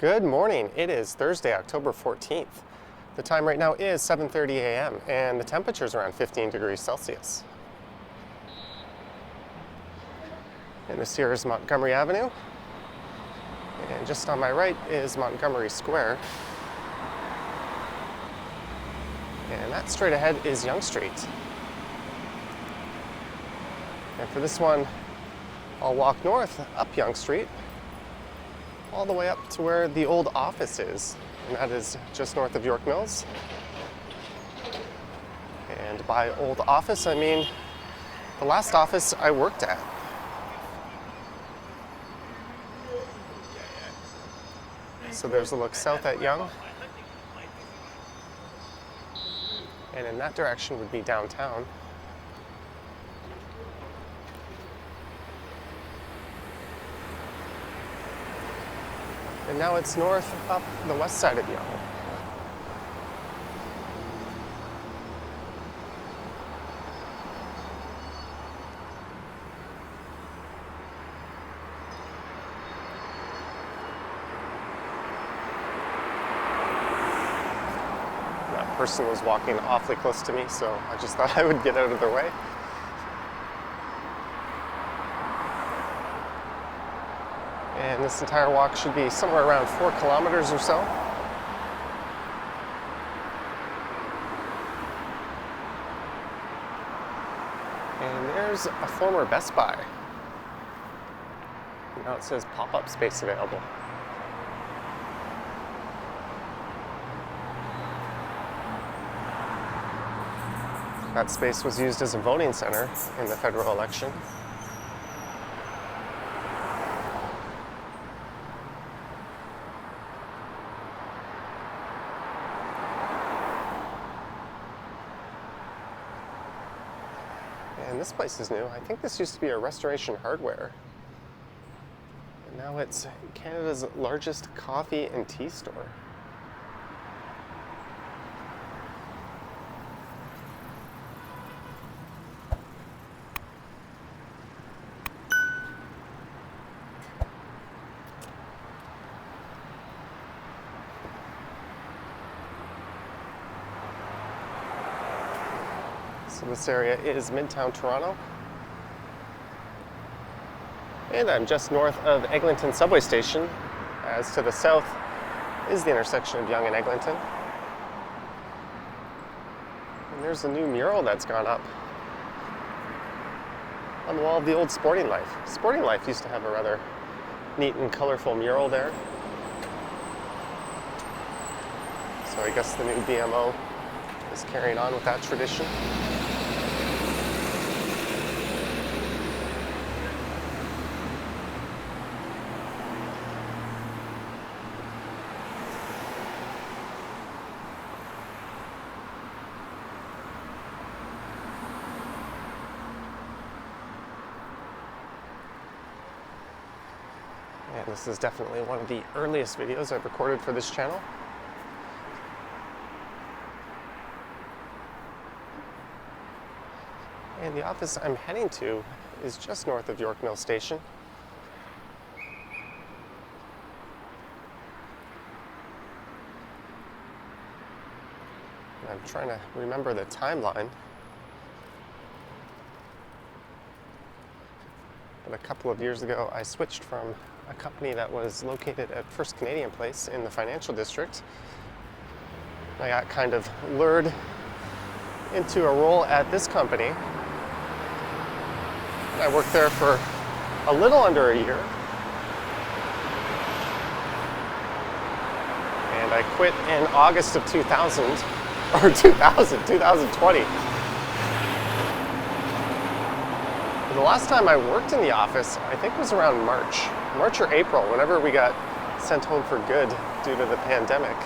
Good morning. It is Thursday, October 14th. The time right now is 7:30 a.m. and the temperature is around 15 degrees Celsius. And this here is Montgomery Avenue. And just on my right is Montgomery Square. And that straight ahead is Yonge Street. And for this one, I'll walk north up Yonge Street, all the way up to where the old office is, and that is just north of York Mills. And by old office, I mean the last office I worked at. So there's a look south at Yonge, and in that direction would be downtown. And now it's north up the west side of Yonge. That person was walking awfully close to me, so I just thought I would get out of their way. And this entire walk should be somewhere around 4 kilometers or so. And there's a former Best Buy. Now it says pop-up space available. That space was used as a voting center in the federal election. And this place is new. I think this used to be a Restoration Hardware. And now it's Canada's largest coffee and tea store. So this area is Midtown Toronto. And I'm just north of Eglinton subway station. As to the south is the intersection of Yonge and Eglinton. And there's a new mural that's gone up on the wall of the old Sporting Life. Sporting Life used to have a rather neat and colorful mural there. So I guess the new BMO is carrying on with that tradition. And this is definitely one of the earliest videos I've recorded for this channel. And the office I'm heading to is just north of York Mills Station. And I'm trying to remember the timeline. But a couple of years ago, I switched from a company that was located at First Canadian Place in the financial district. I got kind of lured into a role at this company. I worked there for a little under a year. And I quit in August of 2020. The last time I worked in the office, I think was around March or April, whenever we got sent home for good due to the pandemic.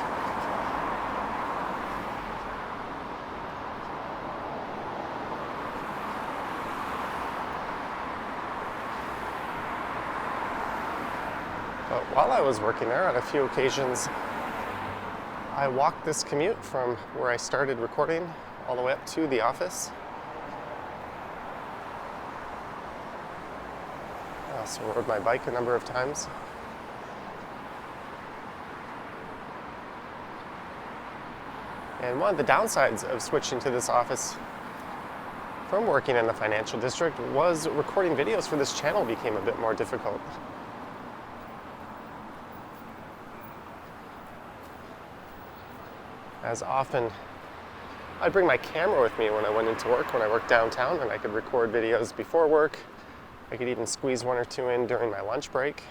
But while I was working there, on a few occasions, I walked this commute from where I started recording all the way up to the office. I also rode my bike a number of times. And one of the downsides of switching to this office from working in the financial district was recording videos for this channel became a bit more difficult. As often, I'd bring my camera with me when I went into work, when I worked downtown, and I could record videos before work. I could even squeeze one or two in during my lunch break.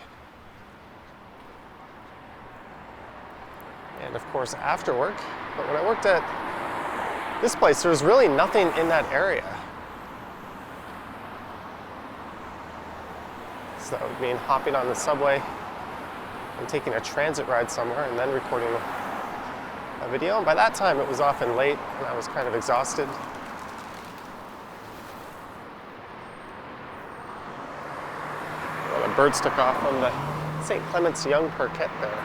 And of course after work. But when I worked at this place, there was really nothing in that area. So that would mean hopping on the subway and taking a transit ride somewhere and then recording a video. And by that time it was often late and I was kind of exhausted. Well, the birds took off on the St. Clement's Young parquet there.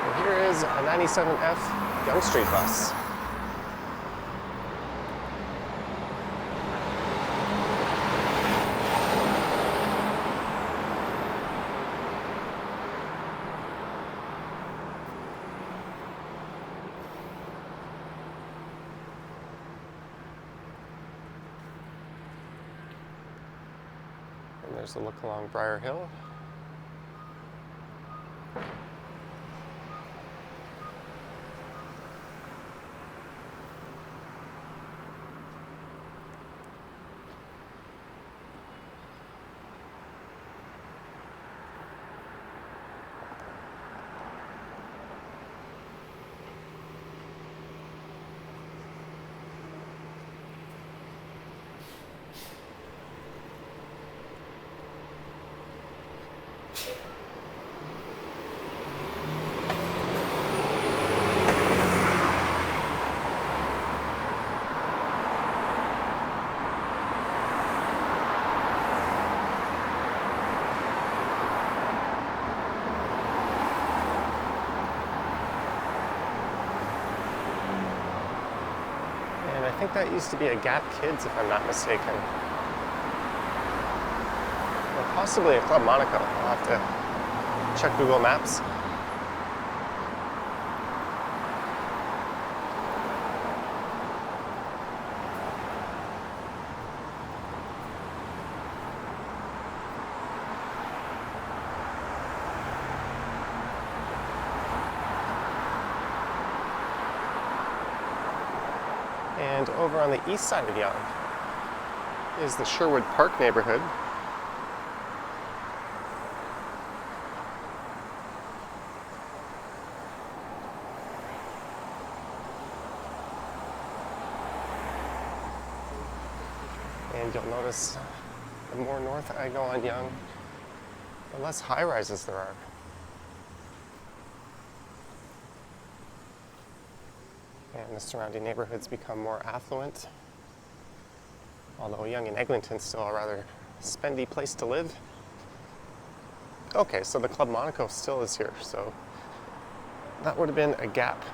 And here is a 97F Yonge Street bus. And there's a look along Briar Hill. I think that used to be a Gap Kids, if I'm not mistaken. Or possibly a Club Monaco. I'll have to check Google Maps. And over on the east side of Yonge is the Sherwood Park neighborhood. And you'll notice the more north I go on Yonge, the less high-rises there are. And the surrounding neighborhoods become more affluent. Although Yonge and Eglinton's still a rather spendy place to live. Okay, so the Club Monaco still is here, so that would have been a Gap.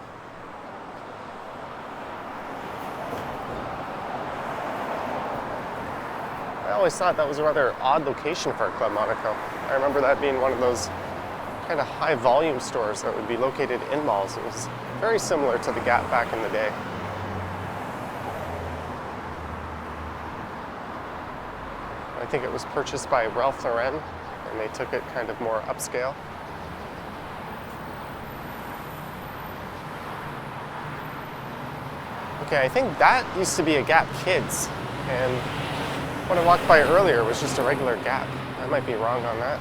I always thought that was a rather odd location for a Club Monaco. I remember that being one of those kind of high volume stores that would be located in malls. It was very similar to the Gap back in the day. I think it was purchased by Ralph Lauren and they took it kind of more upscale. Okay, I think that used to be a Gap Kids, and when I walked by earlier it was just a regular Gap. I might be wrong on that.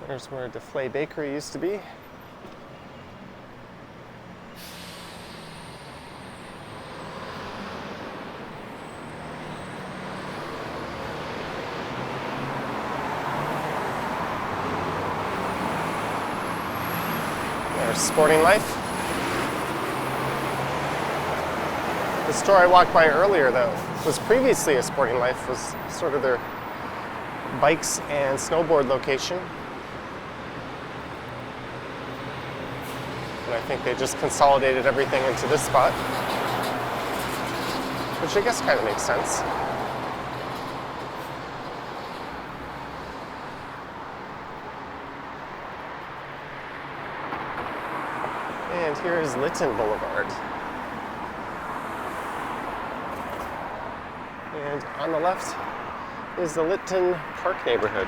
There's where Deflay Bakery used to be. There's Sporting Life. The store I walked by earlier, though, was previously a Sporting Life, was sort of their bikes and snowboard location. And I think they just consolidated everything into this spot, which I guess kind of makes sense. And here is Lytton Boulevard. And on the left is the Lytton Park neighborhood.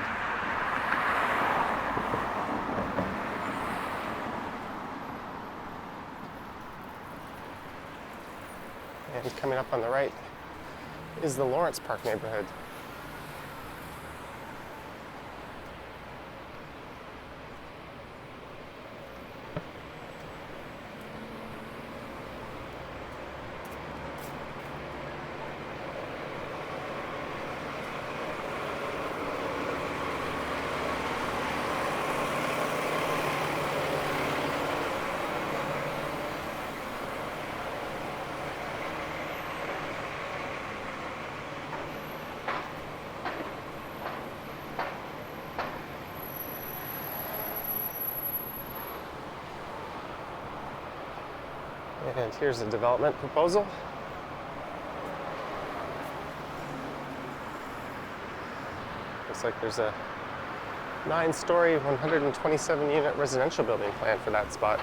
And coming up on the right is the Lawrence Park neighborhood. And here's a development proposal. Looks like there's a 9-story, 127-unit residential building plan for that spot.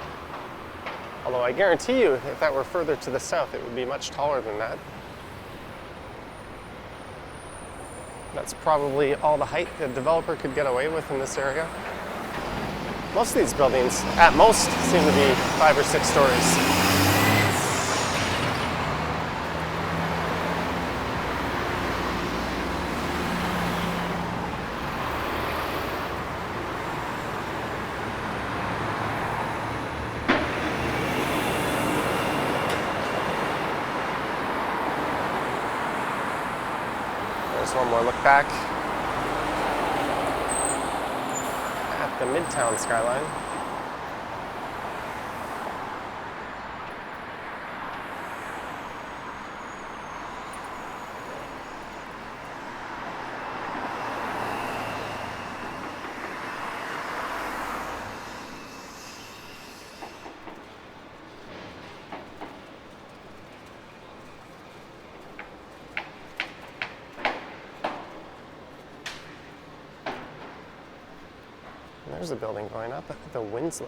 Although I guarantee you, if that were further to the south, it would be much taller than that. That's probably all the height the developer could get away with in this area. Most of these buildings, at most, seem to be 5 or 6 stories. There's one more look back at the Midtown skyline. There's a building going up, the Winslow.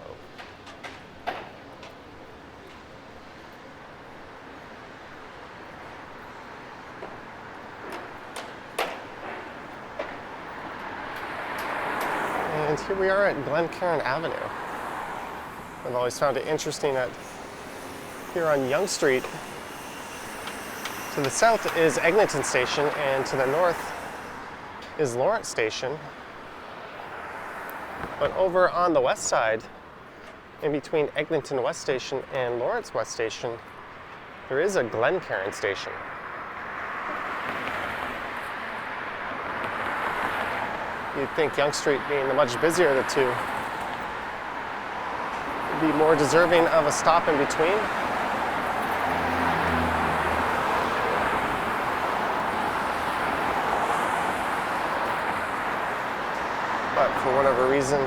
And here we are at Glencairn Avenue. I've always found it interesting that here on Yonge Street, to the south is Eglinton Station, and to the north is Lawrence Station. But over on the west side, in between Eglinton West Station and Lawrence West Station, there is a Glencairn Station. You'd think Yonge Street, being the much busier of the two, would be more deserving of a stop in between. But for whatever reason,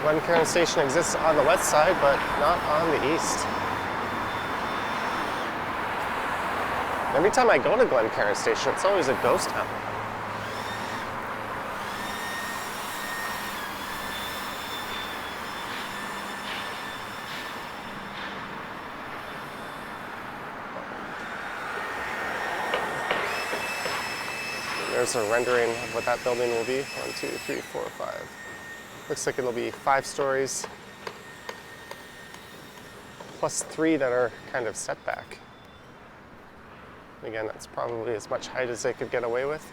Glencairn Station exists on the west side, but not on the east. Every time I go to Glencairn Station, it's always a ghost town. There's a rendering of what that building will be. 1, 2, 3, 4, 5. Looks like it'll be 5 stories, plus 3 that are kind of set back. Again, that's probably as much height as they could get away with.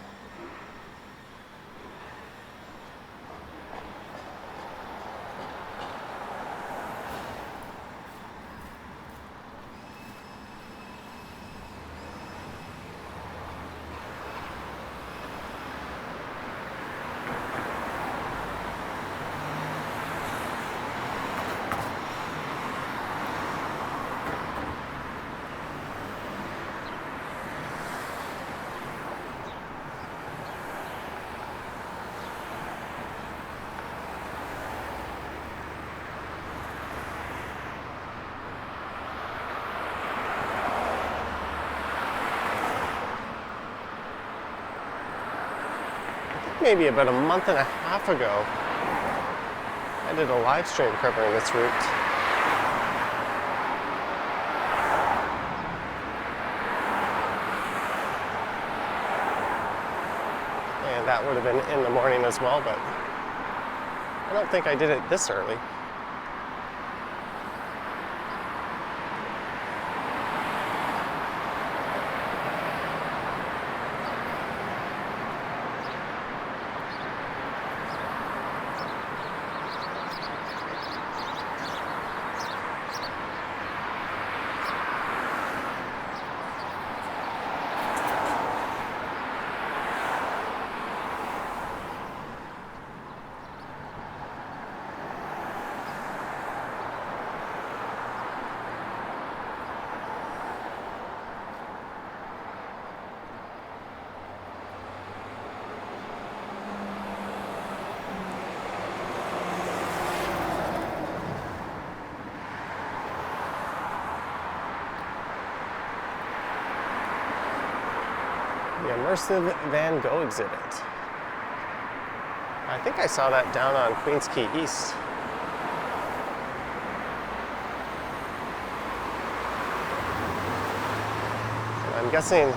maybe about a month and a half ago, I did a live stream covering this route. And that would have been in the morning as well, but I don't think I did it this early. The immersive Van Gogh exhibit. I think I saw that down on Queens Quay East. And I'm guessing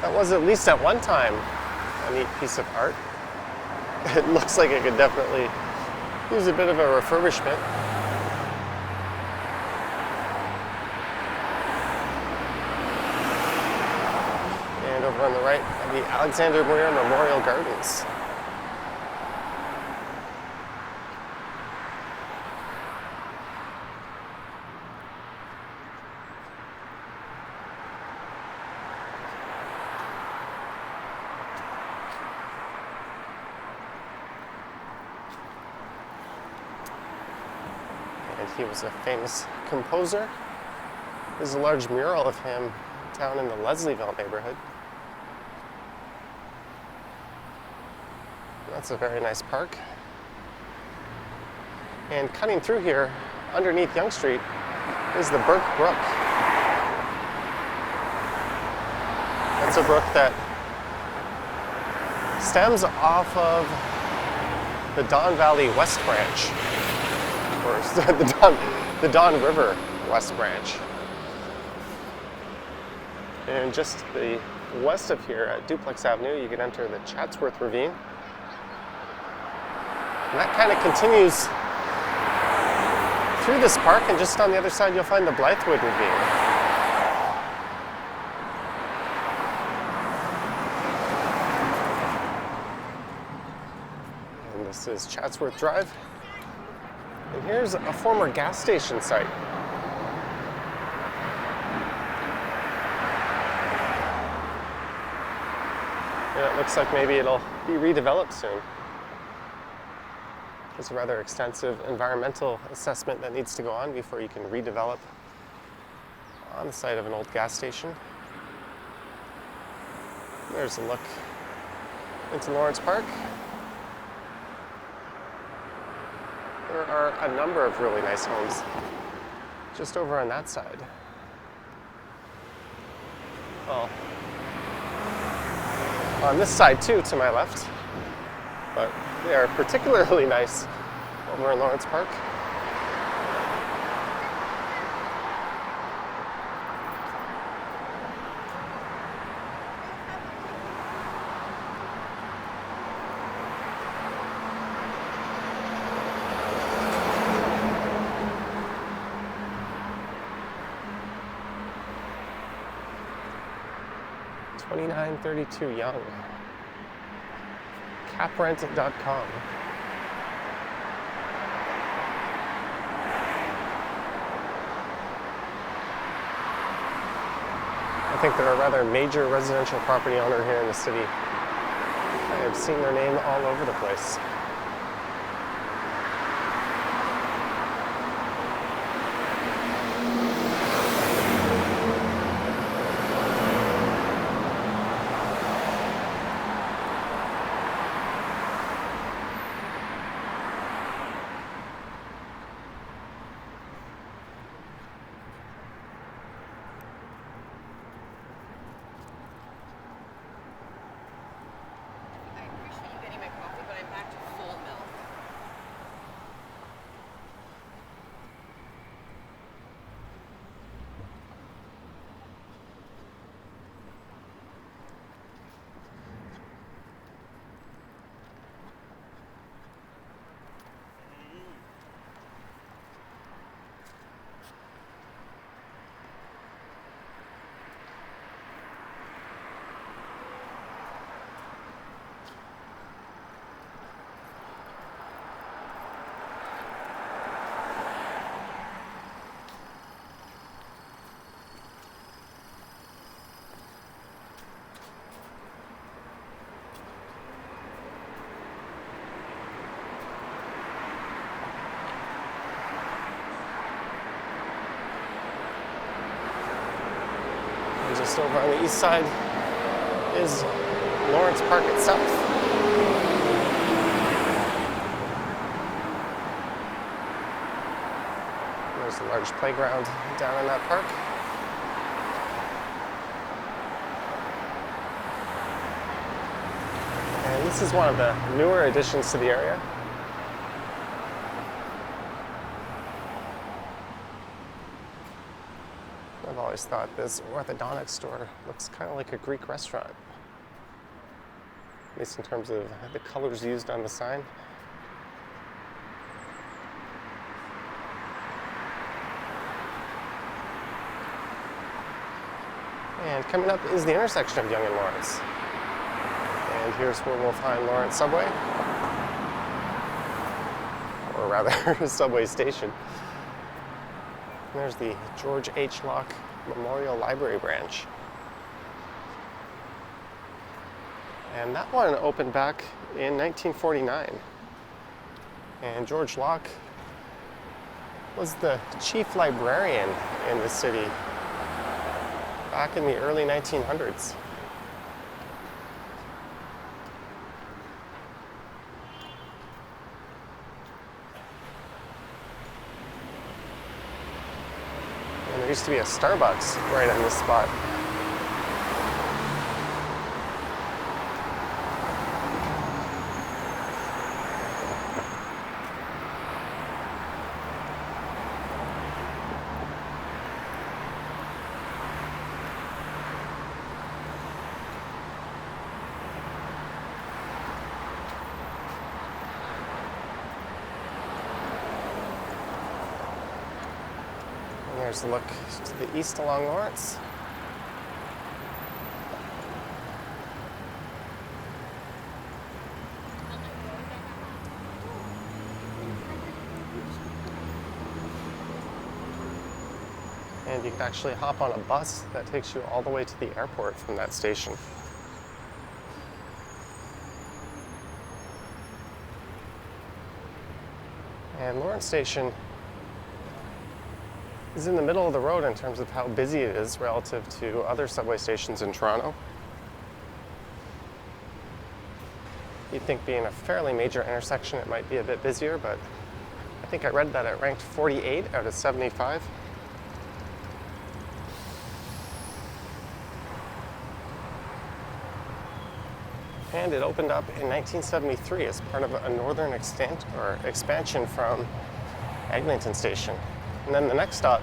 that was at least at one time a neat piece of art. It looks like it could definitely use a bit of a refurbishment. And over on the right, the Alexander Muir Memorial Gardens. And he was a famous composer. There's a large mural of him down in the Leslieville neighborhood. That's a very nice park. And cutting through here, underneath Yonge Street, is the Burke Brook. That's a brook that stems off of the Don Valley West Branch, or the Don River West Branch. And just the west of here at Duplex Avenue, you can enter the Chatsworth Ravine. And that kind of continues through this park, and just on the other side you'll find the Blythewood Ravine. And this is Chatsworth Drive. And here's a former gas station site. And it looks like maybe it'll be redeveloped soon. There's a rather extensive environmental assessment that needs to go on before you can redevelop on the site of an old gas station. There's a look into Lawrence Park. There are a number of really nice homes just over on that side. Well, on this side too, to my left, but they are particularly nice over in Lawrence Park. $29.32 Yonge. Caprent.com. I think they're a rather major residential property owner here in the city. I have seen their name all over the place. And just over on the east side is Lawrence Park itself. There's a large playground down in that park. And this is one of the newer additions to the area. I've always thought this orthodontic store looks kind of like a Greek restaurant, at least in terms of the colors used on the sign. And coming up is the intersection of Yonge and Lawrence. And here's where we'll find Lawrence Subway, or rather, Subway Station. And there's the George H. Locke Memorial Library branch. And that one opened back in 1949. And George Locke was the chief librarian in the city back in the early 1900s. And there used to be a Starbucks right on this spot. There's a look to the east along Lawrence. And you can actually hop on a bus that takes you all the way to the airport from that station. And Lawrence Station is in the middle of the road in terms of how busy it is relative to other subway stations in Toronto. You'd think being a fairly major intersection it might be a bit busier, but I think I read that it ranked 48 out of 75. And it opened up in 1973 as part of a northern expansion from Eglinton Station. And then the next stop,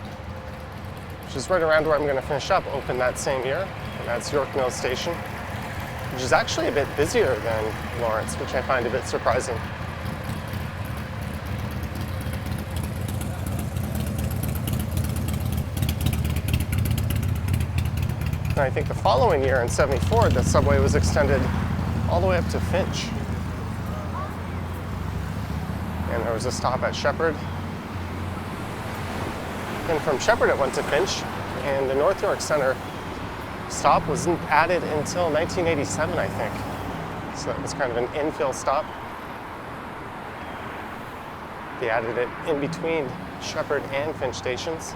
which is right around where I'm going to finish up, opened that same year, and that's York Mills Station, which is actually a bit busier than Lawrence, which I find a bit surprising. And I think the following year, in '74, the subway was extended all the way up to Finch. And there was a stop at Shepherd. And from Shepherd it went to Finch, and the North York Center stop wasn't added until 1987, I think. So that was kind of an infill stop. They added it in between Shepherd and Finch stations.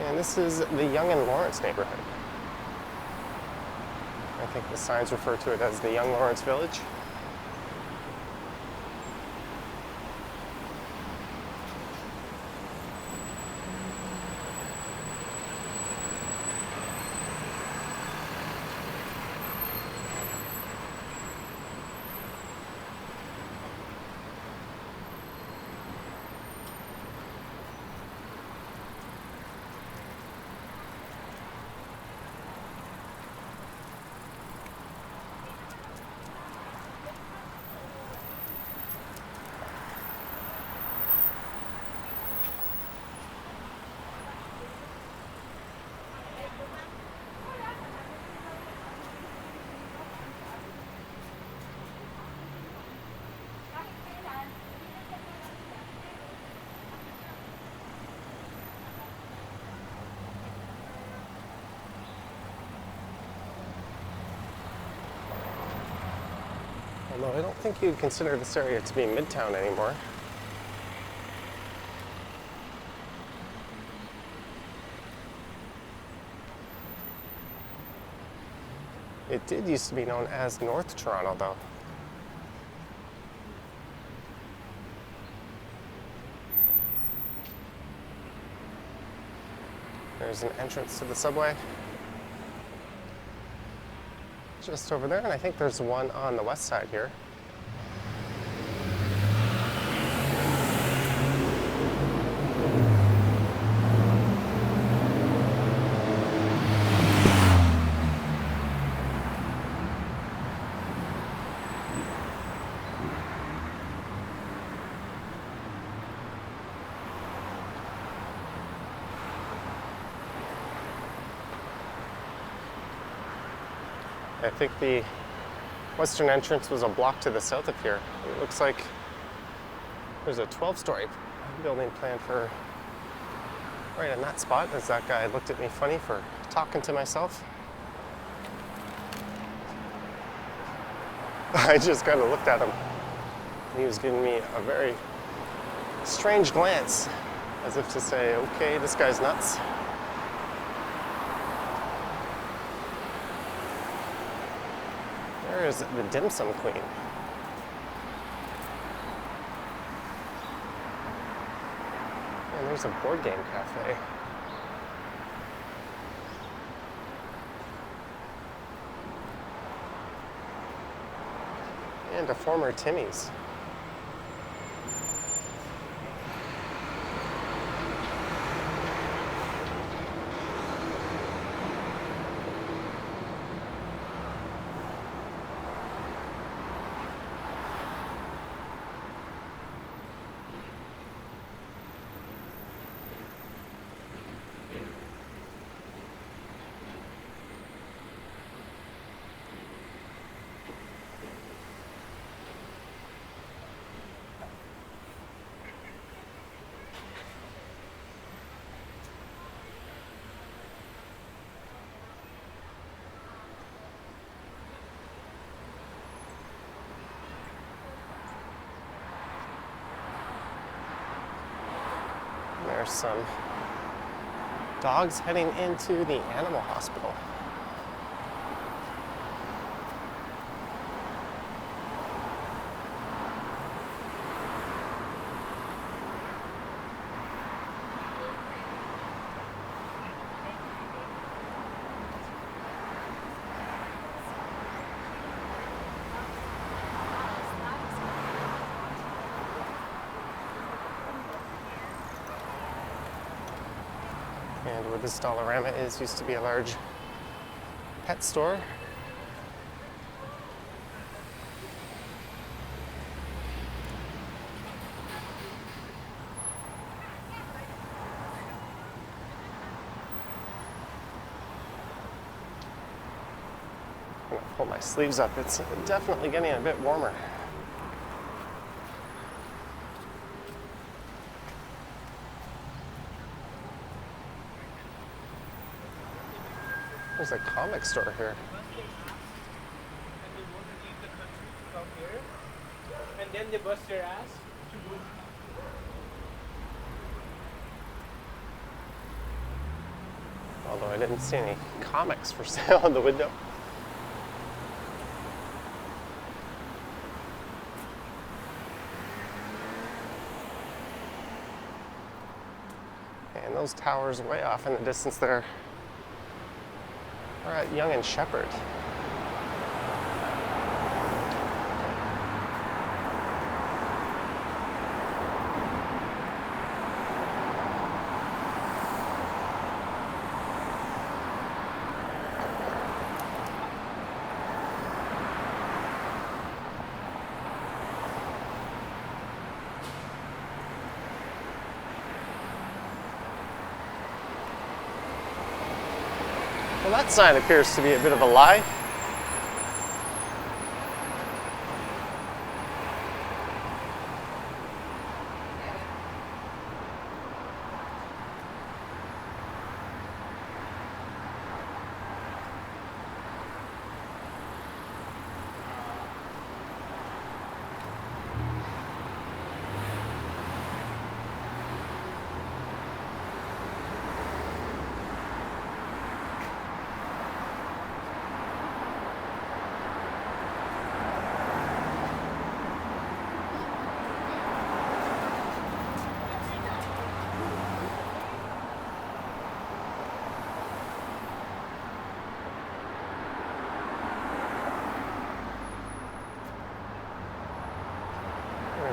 And this is the Yonge and Lawrence neighborhood. I think the signs refer to it as the Young Lawrence Village. Although I don't think you'd consider this area to be Midtown anymore. It did used to be known as North Toronto, though. There's an entrance to the subway just over there, and I think there's one on the west side here. I think the western entrance was a block to the south of here. It looks like there's a 12-story building planned for right in that spot, as that guy looked at me funny for talking to myself. I just kind of looked at him. He was giving me a very strange glance, as if to say, okay, this guy's nuts. There is the Dim Sum Queen. And there's a board game cafe. And a former Timmy's. There's some dogs heading into the animal hospital. And where this Dollarama is, used to be a large pet store. I'm gonna pull my sleeves up. It's definitely getting a bit warmer. There's a comic store here. And they want to leave the country to come here, and then they bust their ass to move. Although I didn't see any comics for sale in the window. And those towers way off in the distance there. We're at Yonge and Shepherd. Well, that sign appears to be a bit of a lie.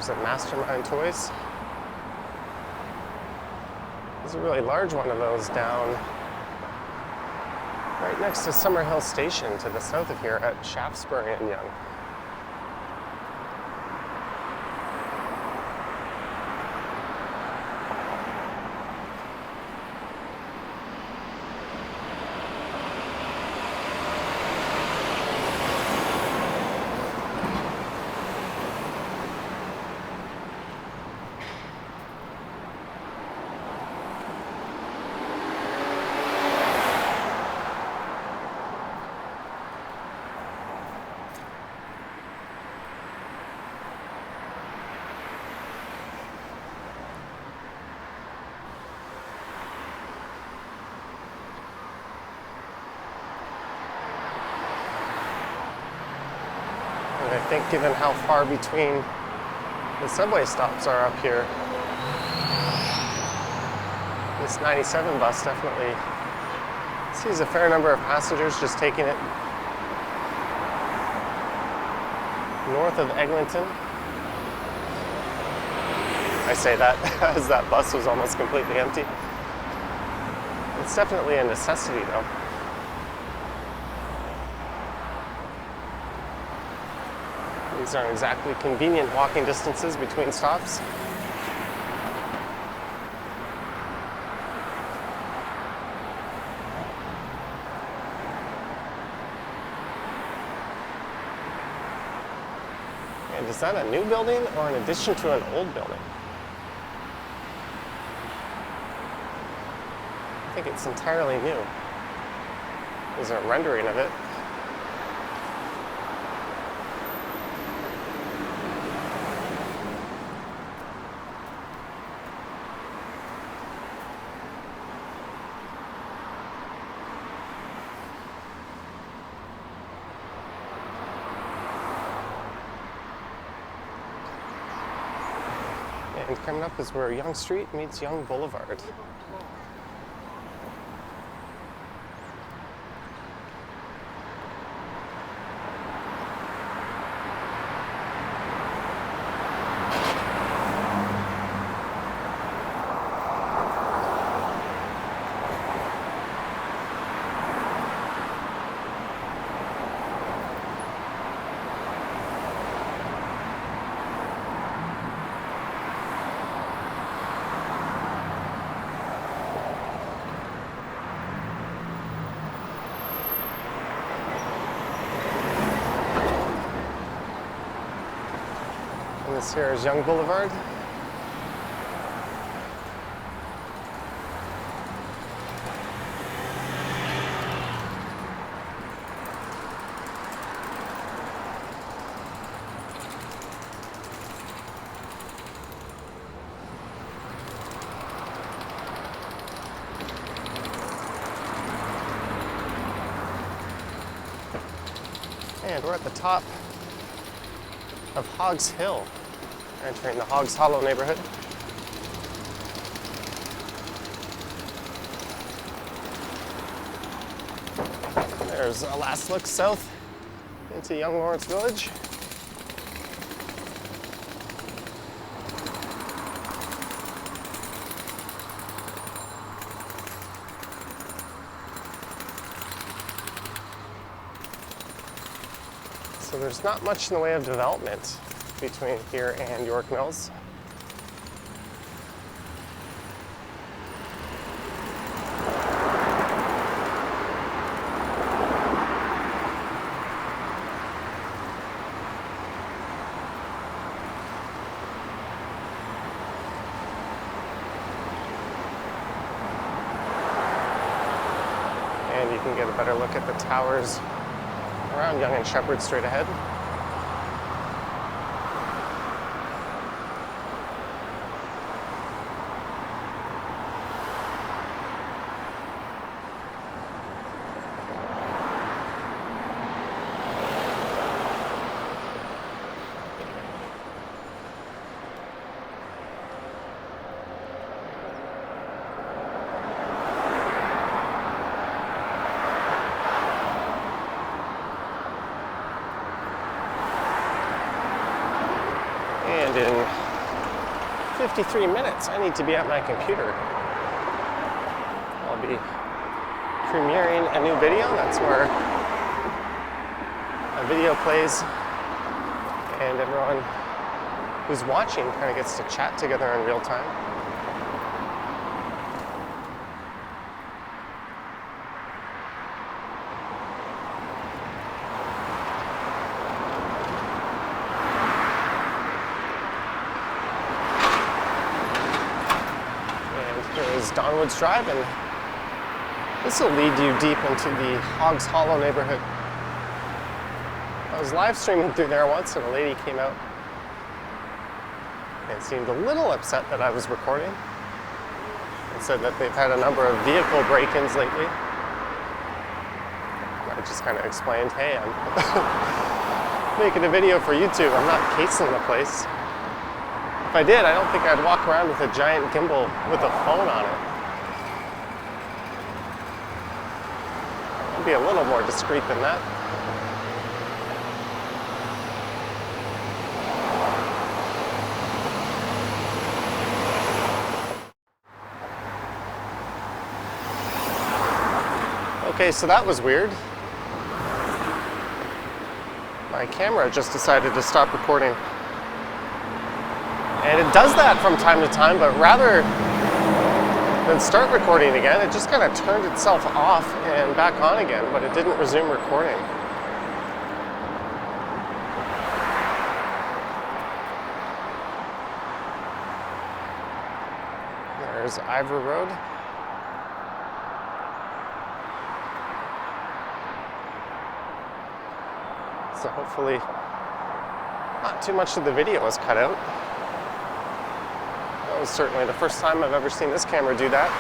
There's a Mastermind Toys. There's a really large one of those down right next to Summerhill Station to the south of here at Shaftesbury and Yonge. I think given how far between the subway stops are up here, this 97 bus definitely sees a fair number of passengers just taking it north of Eglinton. I say that as that bus was almost completely empty. It's definitely a necessity though. These aren't exactly convenient walking distances between stops. And is that a new building or an addition to an old building? I think it's entirely new. There's a rendering of it. And coming up is where Yonge Street meets Yonge Boulevard. And this here is Yonge Boulevard. And we're at the top of Hogs Hill, entering the Hogs Hollow neighborhood. There's a last look south into Young Lawrence Village. So there's not much in the way of development between here and York Mills. And you can get a better look at the towers around Yonge and Shepherd straight ahead. And in 53 minutes, I need to be at my computer. I'll be premiering a new video. That's where a video plays and everyone who's watching kind of gets to chat together in real time. Donwoods Drive, and this will lead you deep into the Hogs Hollow neighborhood. I was live streaming through there once, and a lady came out and seemed a little upset that I was recording and said that they've had a number of vehicle break-ins lately. I just kind of explained, hey, I'm making a video for YouTube. I'm not casing the place. If I did, I don't think I'd walk around with a giant gimbal with a phone on it. I'd be a little more discreet than that. Okay, so that was weird. My camera just decided to stop recording. And it does that from time to time, but rather than start recording again, it just kind of turned itself off and back on again, but it didn't resume recording. There's Ivory Road. So hopefully not too much of the video was cut out. That was certainly the first time I've ever seen this camera do that.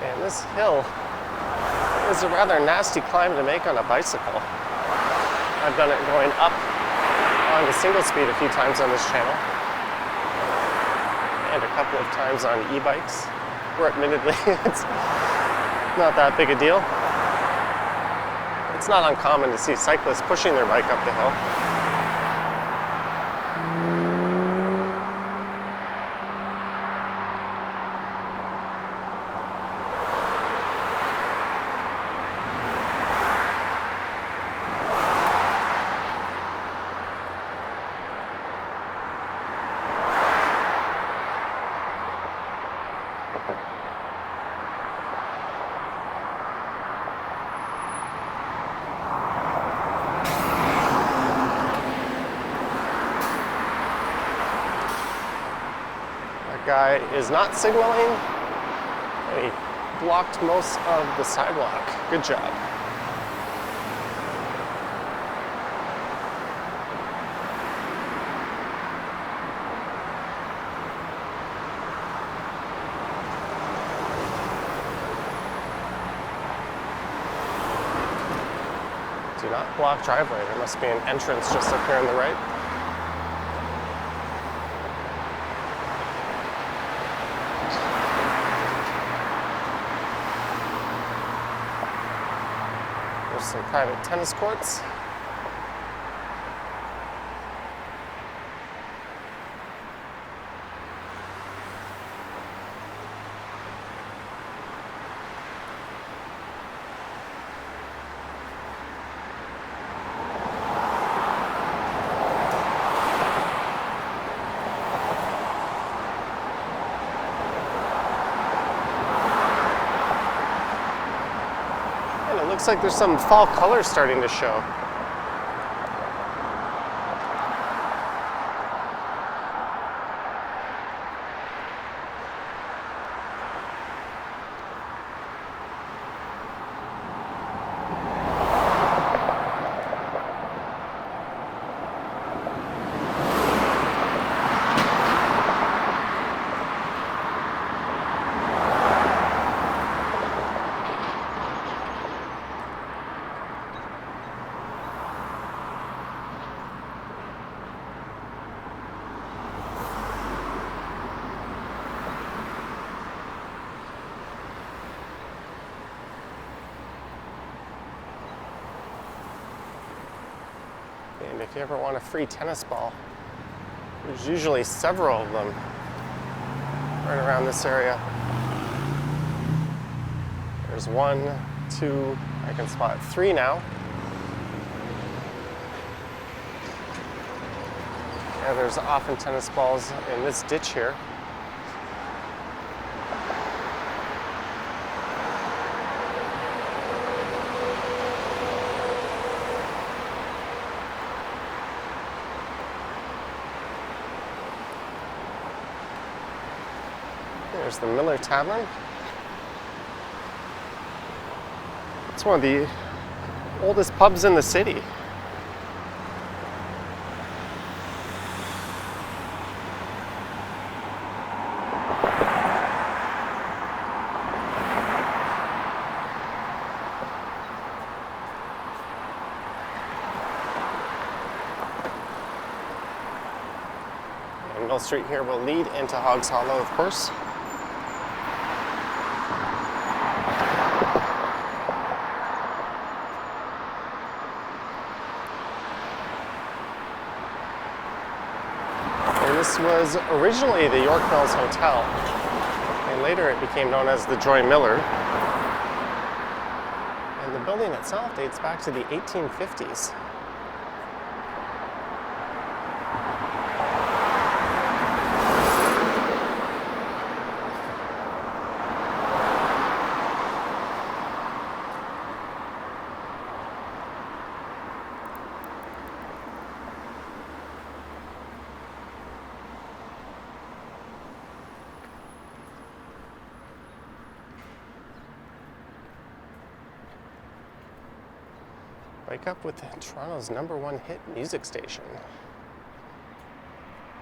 And this hill is a rather nasty climb to make on a bicycle. I've done it going up on the single speed a few times on this channel, and a couple of times on e-bikes, where admittedly it's not that big a deal. It's not uncommon to see cyclists pushing their bike up the hill. Guy is not signaling, and he blocked most of the sidewalk. Good job. Do not block driveway. There must be an entrance just up here on the right. Some private tennis courts. Looks like there's some fall colors starting to show. if you ever want a free tennis ball. There's usually several of them right around this area. There's 1, 2, I can spot 3 now. Yeah, there's often tennis balls in this ditch here. There's the Miller Tavern. It's one of the oldest pubs in the city. And Mill Street here will lead into Hogs Hollow, of course. This was originally the York Mills Hotel, and later it became known as the Joy Miller. And the building itself dates back to the 1850s. Wake up with Toronto's #1 hit music station.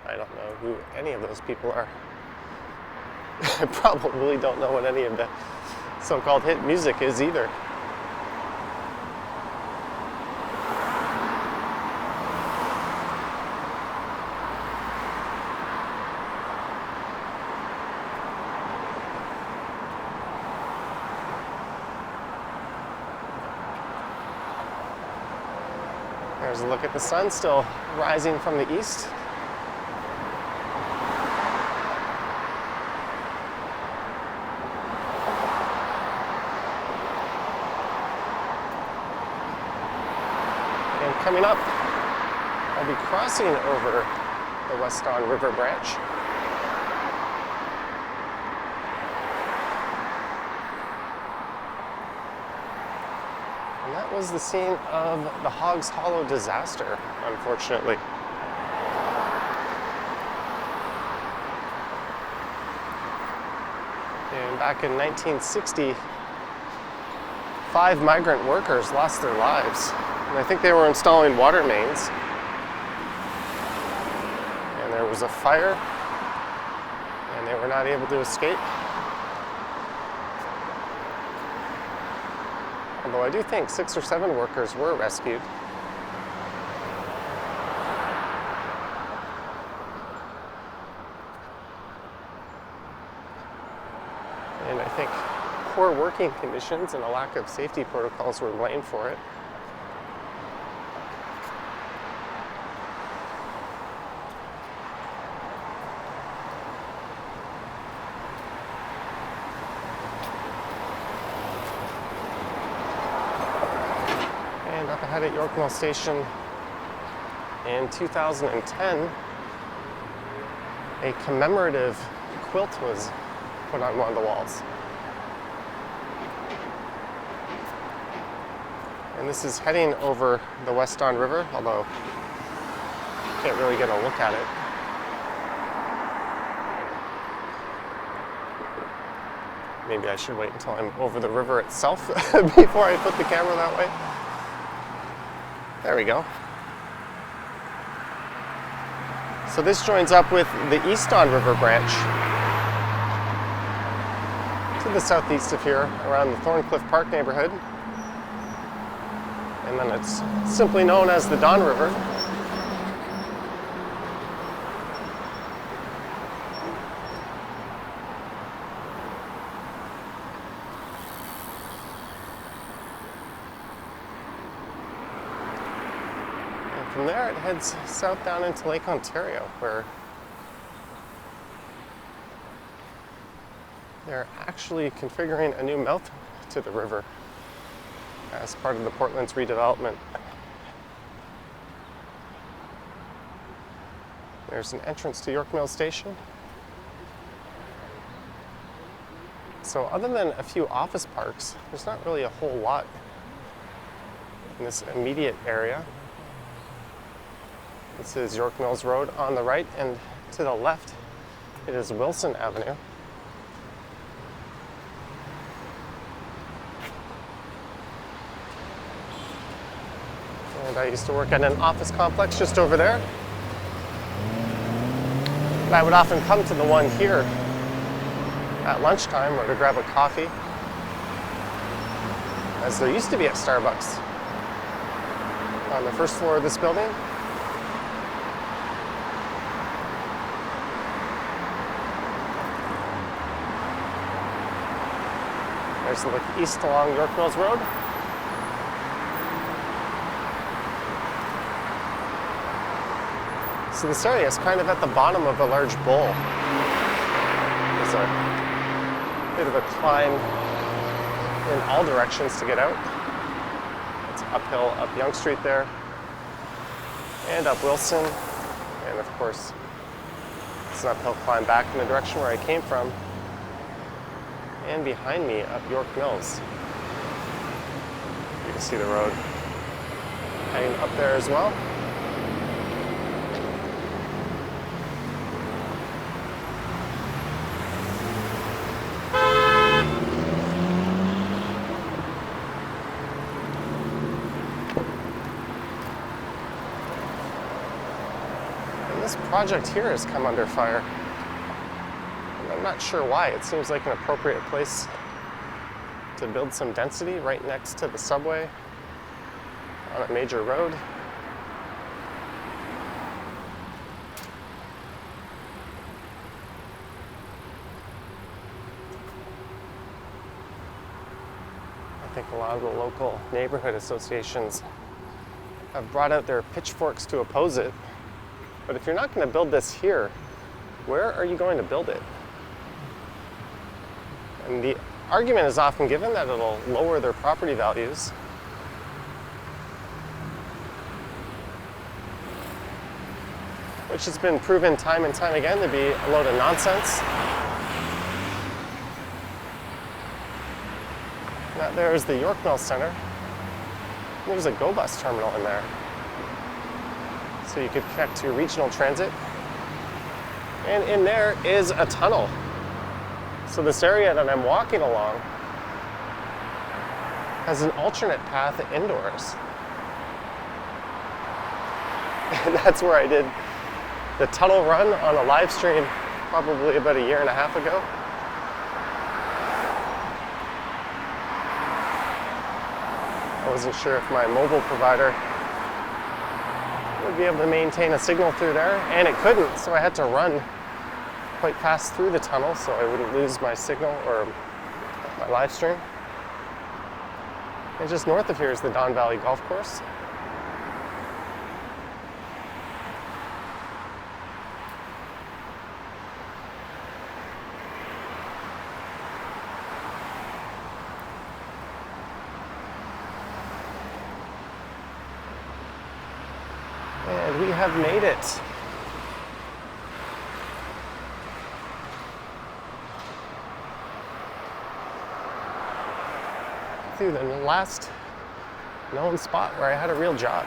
I don't know who any of those people are. I probably don't know what any of the so-called hit music is either. There's a look at the sun still rising from the east. And coming up, I'll be crossing over the West Don River branch. And that was the scene of the Hogs Hollow disaster, unfortunately. And back in 1960, 5 migrant workers lost their lives. And I think they were installing water mains. And there was a fire, and they were not able to escape. Although I do think 6 or 7 workers were rescued. And I think poor working conditions and a lack of safety protocols were blamed for it. Up ahead at York Mill Station in 2010, a commemorative quilt was put on one of the walls. And this is heading over the West Don River, although you can't really get a look at it. Maybe I should wait until I'm over the river itself before I put the camera that way. There we go. So this joins up with the East Don River branch to the southeast of here, around the Thorncliffe Park neighborhood. And then it's simply known as the Don River. From from there, it heads south down into Lake Ontario, where they're actually configuring a new mouth to the river as part of the Portland's redevelopment. There's an entrance to York Mills Station. So other than a few office parks, there's not really a whole lot in this immediate area. This is York Mills Road on the right, and to the left, it is Wilson Avenue. And I used to work at an office complex just over there. And I would often come to the one here at lunchtime or to grab a coffee, as there used to be a Starbucks on the first floor of this building. There's a look east along York Mills Road. So this area is kind of at the bottom of a large bowl. There's a bit of a climb in all directions to get out. It's uphill up Yonge Street there, and up Wilson, and of course, it's an uphill climb back in the direction where I came from, and behind me up York Mills. You can see the road heading up there as well. This project here has come under fire, and I'm not sure why. It seems like an appropriate place to build some density right next to the subway on a major road. I think a lot of the local neighborhood associations have brought out their pitchforks to oppose it. But if you're not going to build this here, where are you going to build it? And the argument is often given that it'll lower their property values. Which has been proven time and time again to be a load of nonsense. Now there's the York Mills Center. There's a GO Bus terminal in there, so you could connect to regional transit. And in there is a tunnel. So this area that I'm walking along has an alternate path indoors. And that's where I did the tunnel run on a live stream probably about a year and a half ago. I wasn't sure if my mobile provider would be able to maintain a signal through there, and it couldn't, so I had to run quite fast through the tunnel so I wouldn't lose my signal or my live stream. And just north of here is the Don Valley Golf Course. And we have made it. Through the last known spot where I had a real job.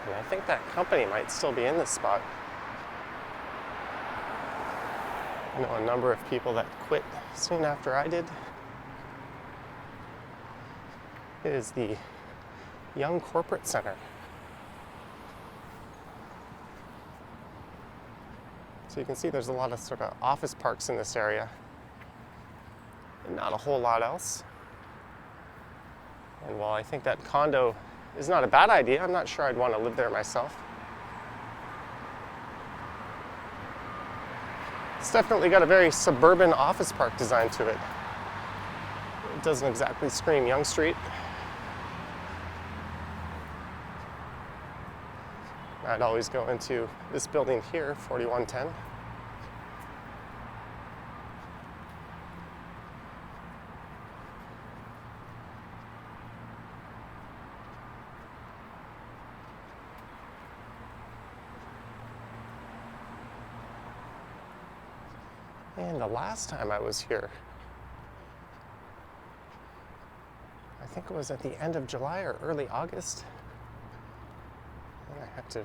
And I think that company might still be in this spot. I know a number of people that quit soon after I did. It is the Young Corporate Center. So you can see there's a lot of sort of office parks in this area, and not a whole lot else. And while I think that condo is not a bad idea, I'm not sure I'd want to live there myself. It's definitely got a very suburban office park design to it. It doesn't exactly scream Yonge Street. I'd always go into this building here, 4110. And the last time I was here, I think it was at the end of July or early August. And I had to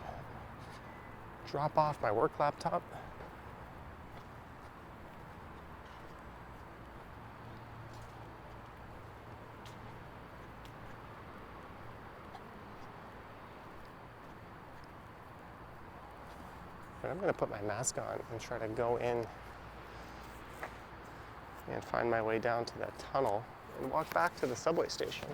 drop off my work laptop. But I'm going to put my mask on and try to go in and find my way down to that tunnel and walk back to the subway station.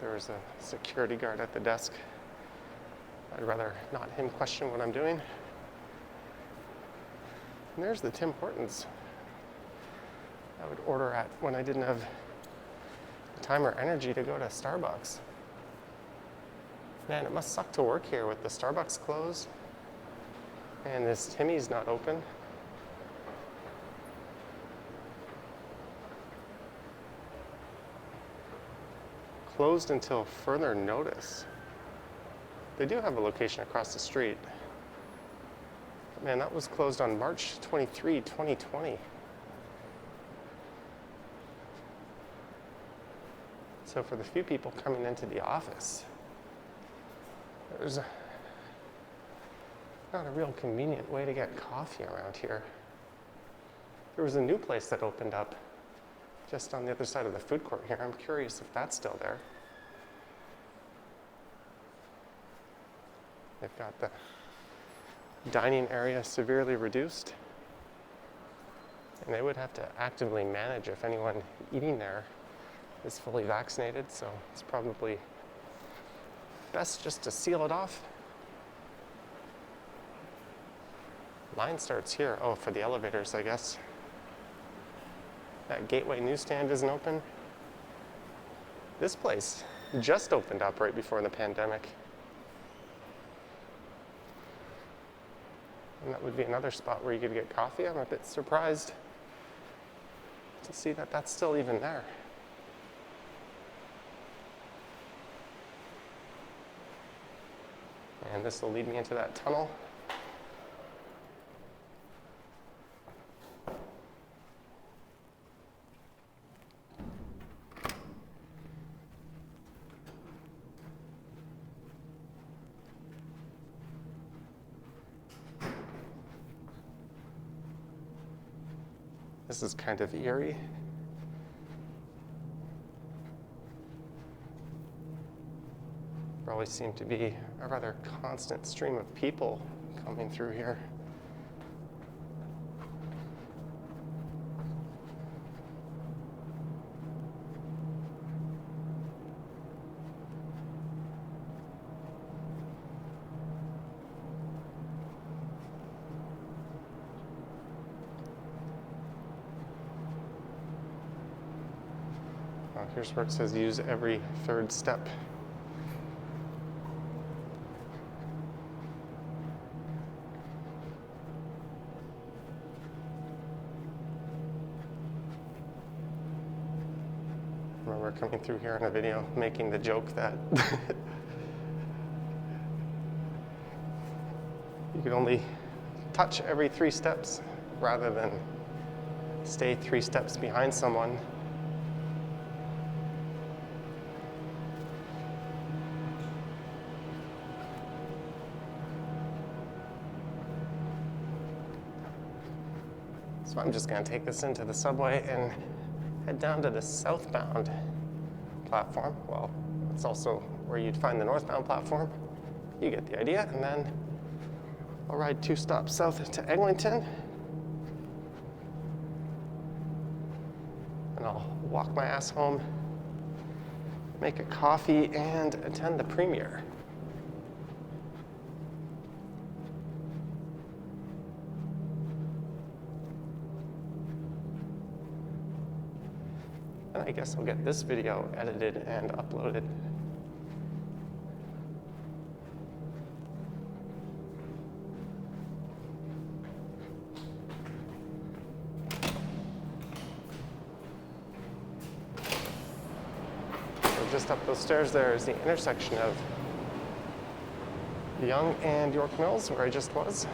There's a security guard at the desk. I'd rather not him question what I'm doing. And there's the Tim Hortons I would order at when I didn't have time or energy to go to Starbucks. Man, it must suck to work here with the Starbucks closed and this Timmy's not open. Closed until further notice. They do have a location across the street. But man, that was closed on March 23, 2020. So for the few people coming into the office, there's not a real convenient way to get coffee around here. There was a new place that opened up just on the other side of the food court here. I'm curious if that's still there. They've got the dining area severely reduced, and they would have to actively manage if anyone eating there is fully vaccinated, so it's probably best just to seal it off. Line starts here. Oh, for the elevators, I guess. That Gateway newsstand isn't open. This place just opened up right before the pandemic. And that would be another spot where you could get coffee. I'm a bit surprised to see that that's still even there. And this will lead me into that tunnel. This is kind of eerie. There always seemed to be a rather constant stream of people coming through here. Here's where it says use every third step. I remember coming through here in a video making the joke that you could only touch every 3 steps rather than stay 3 steps behind someone. So I'm just gonna take this into the subway and head down to the southbound platform. Well, it's also where you'd find the northbound platform. You get the idea. And then I'll ride 2 stops south to Eglinton. And I'll walk my ass home, make a coffee, and attend the premiere. And I guess I'll get this video edited and uploaded. So just up those stairs there is the intersection of Yonge and York Mills, where I just was.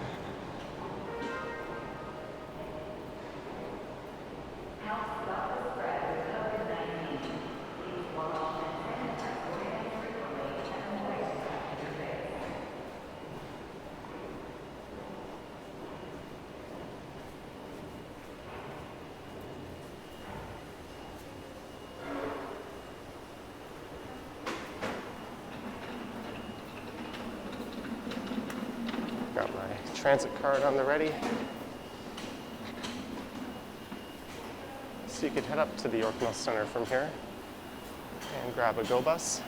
Got my transit card on the ready. So you could head up to the York Mills Center from here and grab a GO bus.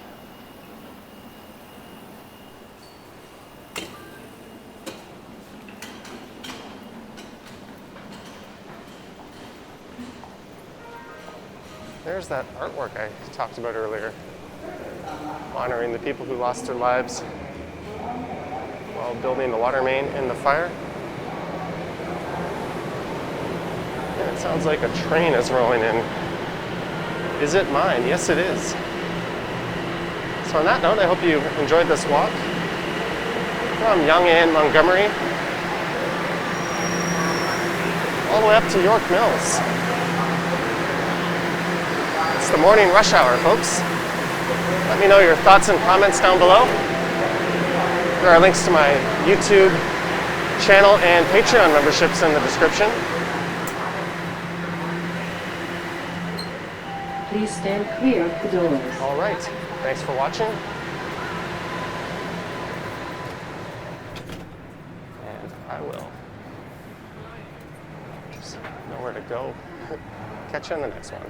There's that artwork I talked about earlier, honoring the people who lost their lives while building the water main in the fire. And it sounds like a train is rolling in. Is it mine? Yes, it is. So on that note, I hope you enjoyed this walk from Yonge and Montgomery all the way up to York Mills. It's the morning rush hour, folks. Let me know your thoughts and comments down below. There are links to my YouTube channel and Patreon memberships in the description. Please stand clear of the doors. All right, thanks for watching. And I will just know where to go. Catch you on the next one.